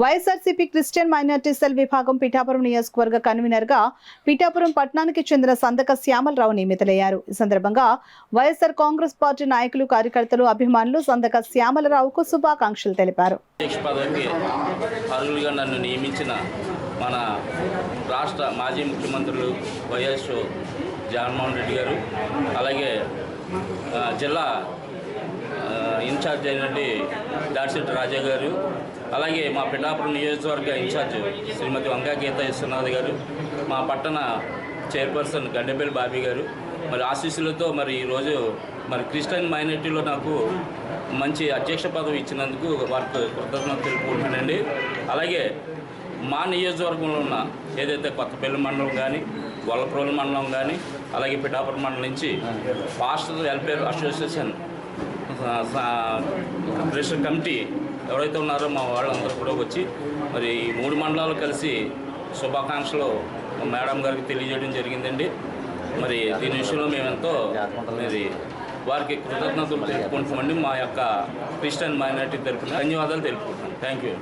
YSRCP Christian minority cell విభాగం పిఠాపురం నియోజకవర్గ convener గా పిఠాపురం పట్టణానికి చెందిన సందక శ్యామలరావు నియమితులయ్యారు. ఈ సందర్భంగా వైఎస్ఆర్ కాంగ్రెస్ పార్టీ నాయకులు, కార్యకర్తలు, అభిమానులు సందక శ్యామలరావుకు శుభాకాంక్షలు తెలిపారు. నన్ను నియమించిన మన రాష్ట్ర మాజీ ముఖ్యమంత్రులు వైఎస్ జగన్మోహన్ రెడ్డి గారు, అలాగే జిల్లా ఇన్ఛార్జ్ అయినటువంటి దాడిశెట్టి రాజా గారు, అలాగే మా పిఠాపురం నియోజకవర్గ ఇన్ఛార్జ్ శ్రీమతి వంకా గీత విశ్వనాథ్ గారు, మా పట్టణ చైర్పర్సన్ గండెపల్లి బాబీ గారు మరి ఆశీస్సులతో మరి ఈరోజు మరి క్రిస్టియన్ మైనారిటీలో నాకు మంచి అధ్యక్ష పదవి ఇచ్చినందుకు వారికి కృతజ్ఞతలు తెలుపుకుంటున్నానండి. అలాగే మా నియోజకవర్గంలో ఉన్న ఏదైతే కొత్తపల్లి మండలం కానీ, గొల్లప్రోలు మండలం కానీ, అలాగే పిఠాపురం మండలం నుంచి pastor welfare association president committee ఎవరైతే ఉన్నారో మా వాళ్ళందరూ కూడా వచ్చి మరి 3 మండలాలు కలిసి శుభాకాంక్షలు మేడం గారికి తెలియజేయడం జరిగిందండి. మరి దీని విషయంలో మేమెంతో మరి వారికి కృతజ్ఞతలు తెలుపుకుంటామండి. మా యొక్క క్రిస్టియన్ మైనారిటీ తరఫున ధన్యవాదాలు తెలుపుకుంటున్నాం. Thank you.